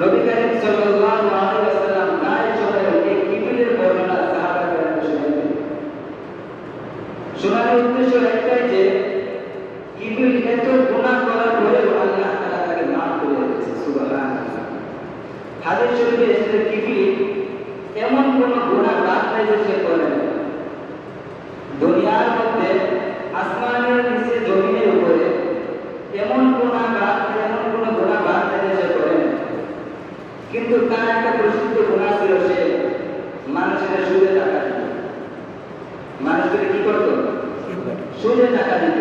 নবী করিম সাল্লাল্লাহু আলাইহি ওয়াসাল্লাম প্রায় সময় এই কিবিরের বর্ণনা সাহাবাদের শোনাতেন। শোনানোর উদ্দেশ্য একটাই যে কিবির এত গুনাহ করার পরেও আল্লাহ তাআলা তাকে মাফ করে দিয়েছে। সুবহানাল্লাহ। হাদিস শরীফে এসেছে কিবির এমন কোন গুনাহ বাদ নাই যে সে করে না। দুনিয়ার মধ্যে আসমানের নিচে জমিনের উপরে এমন গুনাহ বাদ নাই যে সে করে না। কিন্তু তার একটা প্রসিদ্ধ গুনাহ ছিল, সে মানুষের সুদে টাকা দিত। মানুষকে কি করতো? সুদে টাকা দিত।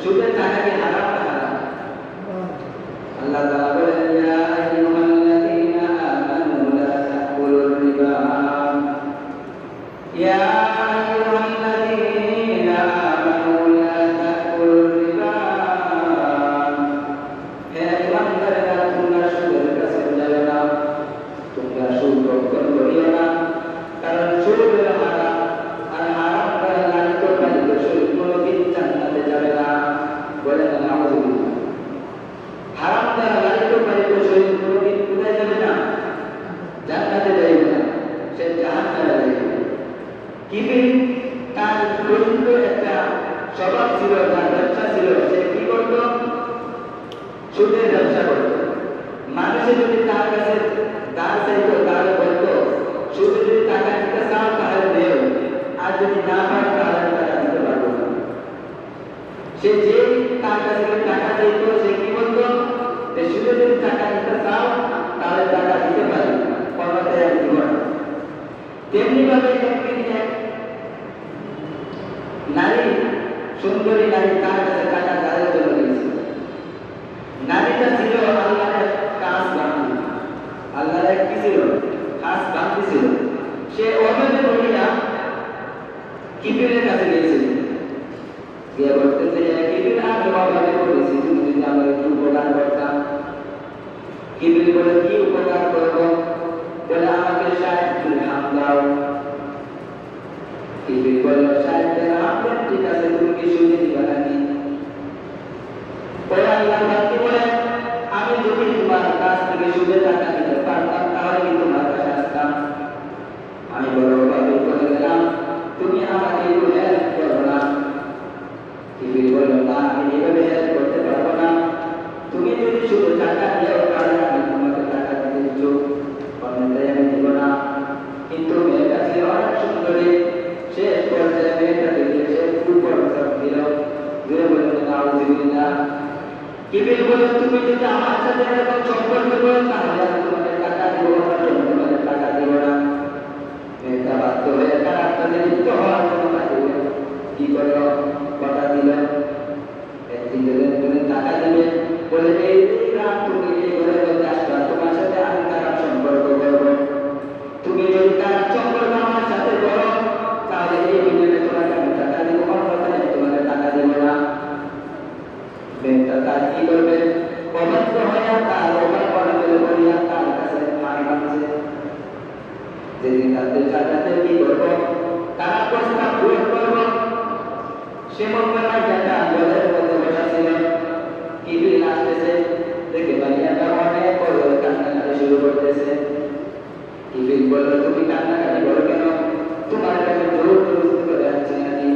সুদের টাকা কি হারাম না হারাম? আল্লাহ তাআলা বলেন, ইয়া আইয়ুহাল্লাযীনা আমানু লা তাকুলুর রিবা ইয়া আইয়ুহাল্লাযীনা আমানু লা তাকুলুর রিবা। হে ঈমানদারেরা, তোমরা সুদের কাছে যাবে না, তোমরা সুদ গ্রহণ করিও না, কারণ সুদ হলো হারাম, আর হারাম দ্বারা লালিত পালিত শরীর কোনোদিন জান্নাতে যাবে না। বলেন নাউযুবিল্লাহ। হারাম দ্বারা লালিত পালিত শরীর কোনোদিন কোথায় যাবে না? জান্নাতে যাবে না, সে জাহান্নামে যাবে। কিবির তার প্রচন্ড একটা স্বভাব ছিল, তার ব্যবসা ছিল। সে কি করত? সুদের ব্যবসা করত। মানুষে যদি তার কাছে দাঁড় চাইতো, তাহলে বলতো সুদে যদি টাকা দিতে চাও তাহলে দেও, আর যদি না পারো তাহলে টাকা দিতে পারবো না। সে যে তার কাছে টাকা চাইতো, সে কি বলতো? সুদে যদি টাকা দিতে চাও তাহলে টাকা দিতে পারি, অন্যথায় আমি দিব না। তেমনি ভাবে একদিন এক নারী, সুন্দরী নারী তার কাছে টাকা ধারের জন্য গিয়েছিল। নারীটা ছিল আল্লাহর কাজ বান্দি। আল্লাহর এক কি ছিল? কাজ বান্দি ছিল। সে অভাবে বলিয়া কিবিরের কাছে গিয়েছিল। গিয়ে বলতেছে, কিবির, আমি অভাবে বলেছি, তুমি যদি আমার একটু উপকার করতাম। কিবির বলে, কি উপকার করবো? বলে, আমাকে 60 দিরহাম দাও। কিবির বলল, 60 দিরহাম? ঠিক আছে, তুমি কি সুদে দিবা নাকি? পরে আল্লাহর বান্দী বলে, আমি যদি তোমার কাছ থেকে সুদে টাকা নিতে পারতাম তাহলে কি তোমার কাছে আসতাম? আমি বড়ভাবে বলে গেলাম, তুমি আমাকে একটু হেল্প করো না। কিবির বলল, না, আমি এভাবে হেল্প করতে পারবো না। তুমি যদি শুধু টাকা দিও তাহলে আমি তোমাকে টাকা দিতে ইচ্ছুক, অন্যথায় আমি দিব না। কিন্তু মেয়েটা ছিল অনেক সুন্দরী। শেষ পর্যায়ে মেয়েটা দেখে সে ফুল প্রস্তাব দিল। ধীরে বললেন, নাউযুবিল্লাহ। কিবির বলে, তুমি যদি আমার সাথে এরকম সম্পর্ক করো তাহলে আমি তোমাকে টাকা দিব না, তোমাকে টাকা দিব না। মেয়েটা বাধ্য হয়ে খারাপ কাজে লিপ্ত হওয়ার জন্য কি করলো? কথা দিল, একদিন তুমি টাকা দিবে। বলে, এই রাত তুমি এই ঘরের মধ্যে আসবা, তোমার সাথে আমি খারাপ সম্পর্ক করবো। তুমি যদি খারাপ সম্পর্ক আমার সাথে করো তাহলে এই বিনিময়ে তোমাকে আমি টাকা দিব, অন্যথায় আমি তোমাকে টাকা দিব না। মেয়েটা তার কি করবে? অবাধ্য হইয়া তার অবাক করিয়া তার কাছে মার মানছে। যেদিন তাদের সাথে কি করবো? তারা প্রস্তাব গ্রহণ করবো। সে মঙ্গলবার যেটা জলের মধ্যে বসা ছিল। কিবির আসতেছে, দেখে মাইয়াটা অনেক বড় কান্নাকাটি শুরু করতেছে। কিবির বলল, তুমি কান্নাকাটি করো কেন? তোমার কাছে জোর জবরদস্তি করে আসছে নাকি?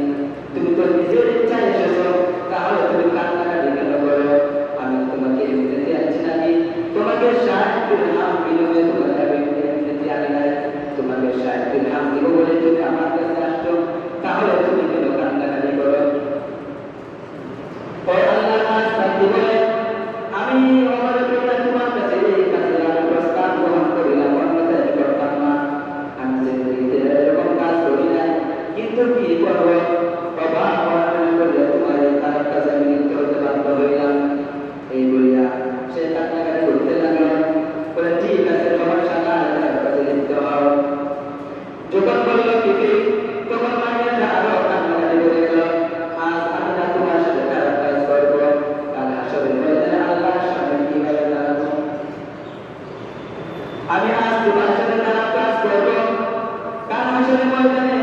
তুমি তো নিজের ইচ্ছায় এসেছো, তাহলে তুমি কান্নাকাটি কেন করো? আমি তোমাকে এমনিতে আনছি নাকি? তোমাকে 60 দিরহাম বিনিময়ে তোমাকে আমি এমনিতে আনি নাই। তোমাকে 60 দিরহাম দিব বলে যদি আমার কাছে আসতো তাহলে তুমি কেন কান্নাকাটি করো? আল্লাহর কাজ বান্দি বলে, আমি অমরের পিতা তোমার কাছে এই কাজে আমি প্রস্তাব গ্রহণ করিলাম, অন্যথায় করতাম না। আমি জিন্দেগিতে এরকম কাজ করি নাই, কিন্তু কি করবো? অভাব অনটন করিয়া তোমার এই খারাপ কাজে আমি লিপ্ত হতে বাধ্য হইলাম। এই বলিয়া সে কান্নাকাটি করতে লাগলো। বলে, ঠিক আছে, সমস্যা নাই, খারাপ কাজে লিপ্ত হও। যখন বললো কিবির, তখন মাইয়াটা আরো কান্নাকাটি করে গেল। আজ আমি না তোমার সাথে খারাপ কাজ করবো, কাল হাসরের ময়দানে আল্লাহর সামনে কিভাবে দাঁড়াবো? আমি আজ তোমার সাথে খারাপ কাজ করবো, কাল হাসরের ময়দানে